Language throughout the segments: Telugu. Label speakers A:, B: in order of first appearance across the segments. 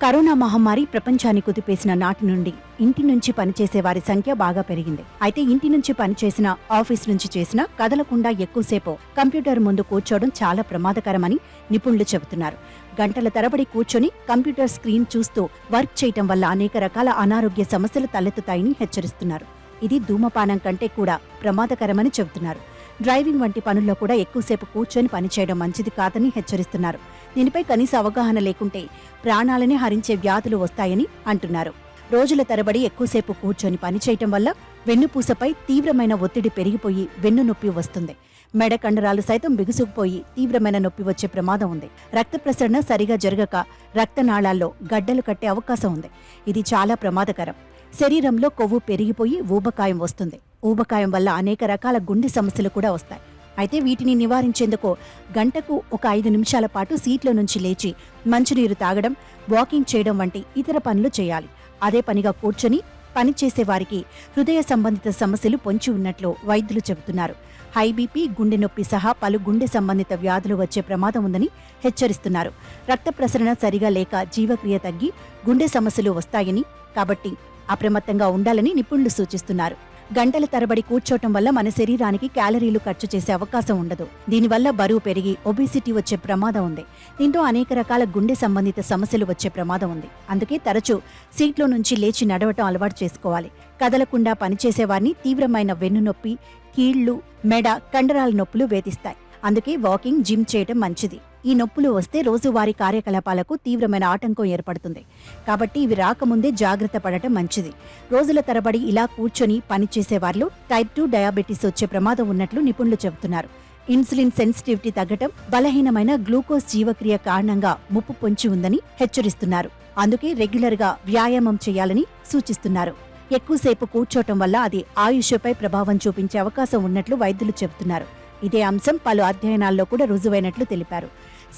A: కరోనా మహమ్మారి ప్రపంచాన్ని కుదిపేసిన నాటి నుండి ఇంటి నుంచి పనిచేసే వారి సంఖ్య బాగా పెరిగింది. అయితే ఇంటి నుంచి పనిచేసిన, ఆఫీస్ నుంచి చేసినా కదలకుండా ఎక్కువసేపు కంప్యూటర్ ముందు కూర్చోవడం చాలా ప్రమాదకరమని నిపుణులు చెబుతున్నారు. గంటల తరబడి కూర్చొని కంప్యూటర్ స్క్రీన్ చూస్తూ వర్క్ చేయటం వల్ల అనేక రకాల అనారోగ్య సమస్యలు తలెత్తుతాయని హెచ్చరిస్తున్నారు. ఇది ధూమపానం కంటే కూడా ప్రమాదకరమని చెబుతున్నారు. డ్రైవింగ్ వంటి పనుల్లో కూడా ఎక్కువసేపు కూర్చొని పనిచేయడం మంచిది కాదని హెచ్చరిస్తున్నారు. దీనిపై కనీస అవగాహన లేకుంటే ప్రాణాలని హరించే వ్యాధులు వస్తాయని అంటున్నారు. రోజుల తరబడి ఎక్కువసేపు కూర్చొని పనిచేయటం వల్ల వెన్నుపూసపై తీవ్రమైన ఒత్తిడి పెరిగిపోయి వెన్ను నొప్పి వస్తుంది. మెడ కండరాలు సైతం బిగుసుకుపోయి తీవ్రమైన నొప్పి వచ్చే ప్రమాదం ఉంది. రక్త ప్రసరణ సరిగా జరగక రక్తనాళాల్లో గడ్డలు కట్టే అవకాశం ఉంది. ఇది చాలా ప్రమాదకరం. శరీరంలో కొవ్వు పెరిగిపోయి ఊబకాయం వస్తుంది. ఊబకాయం వల్ల అనేక రకాల గుండె సమస్యలు కూడా వస్తాయి. అయితే వీటిని నివారించేందుకు గంటకు ఒక 5 నిమిషాల పాటు సీట్లో నుంచి లేచి మంచినీరు తాగడం, వాకింగ్ చేయడం వంటి ఇతర పనులు చేయాలి. అదే పనిగా కూర్చొని పనిచేసే వారికి హృదయ సంబంధిత సమస్యలు పొంచి ఉన్నట్లు వైద్యులు చెబుతున్నారు. హై బీపీ, గుండె నొప్పి సహా పలు గుండె సంబంధిత వ్యాధులు వచ్చే ప్రమాదం ఉందని హెచ్చరిస్తున్నారు. రక్త ప్రసరణ సరిగా లేక జీవక్రియ తగ్గి గుండె సమస్యలు వస్తాయని, కాబట్టి అప్రమత్తంగా ఉండాలని నిపుణులు సూచిస్తున్నారు. గంటల తరబడి కూర్చోటం వల్ల మన శరీరానికి క్యాలరీలు ఖర్చు చేసే అవకాశం ఉండదు. దీనివల్ల బరువు పెరిగి ఒబేసిటీ వచ్చే ప్రమాదం ఉంది. దీంతో అనేక రకాల గుండె సంబంధిత సమస్యలు వచ్చే ప్రమాదం ఉంది. అందుకే తరచూ సీట్లో నుంచి లేచి నడవటం అలవాటు చేసుకోవాలి. కదలకుండా పనిచేసేవారిని తీవ్రమైన వెన్నునొప్పి, కీళ్లు, మెడ, కండరాల నొప్పులు వేధిస్తాయి. అందుకే వాకింగ్, జిమ్ చేయటం మంచిది. ఈ నొప్పులు వస్తే రోజువారీ కార్యకలాపాలకు తీవ్రమైన ఆటంకం ఏర్పడుతుంది. కాబట్టి ఇవి రాకముందే జాగ్రత్త పడటం మంచిది. రోజుల తరబడి ఇలా కూర్చొని పనిచేసేవారిలో టైప్ 2 డయాబెటీస్ వచ్చే ప్రమాదం ఉన్నట్లు నిపుణులు చెబుతున్నారు. ఇన్సులిన్ సెన్సిటివిటీ తగ్గటం, బలహీనమైన గ్లూకోజ్ జీవక్రియ కారణంగా ముప్పు పొంచి ఉందని హెచ్చరిస్తున్నారు. అందుకే రెగ్యులర్గా వ్యాయామం చేయాలని సూచిస్తున్నారు. ఎక్కువసేపు కూర్చోటం వల్ల అది ఆయుష్పై ప్రభావం చూపించే అవకాశం ఉన్నట్లు వైద్యులు చెబుతున్నారు. ఇదే అంశం పలు అధ్యయనాల్లో కూడా రుజువైనట్లు తెలిపారు.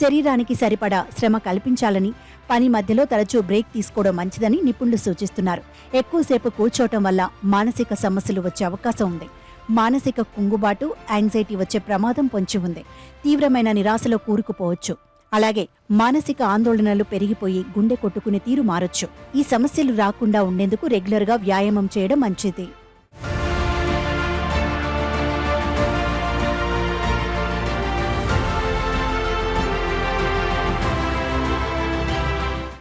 A: శరీరానికి సరిపడా శ్రమ కల్పించాలని, పని మధ్యలో తరచూ బ్రేక్ తీసుకోవడం మంచిదని నిపుణులు సూచిస్తున్నారు. ఎక్కువసేపు కూర్చోటం వల్ల మానసిక సమస్యలు వచ్చే అవకాశం ఉంది. మానసిక కుంగుబాటు, యాంగ్జైటీ వచ్చే ప్రమాదం పొంచి ఉంది. తీవ్రమైన నిరాశలో కూరుకుపోవచ్చు. అలాగే మానసిక ఆందోళనలు పెరిగిపోయి గుండె కొట్టుకునే తీరు మారొచ్చు. ఈ సమస్యలు రాకుండా ఉండేందుకు రెగ్యులర్గా వ్యాయామం చేయడం మంచిది.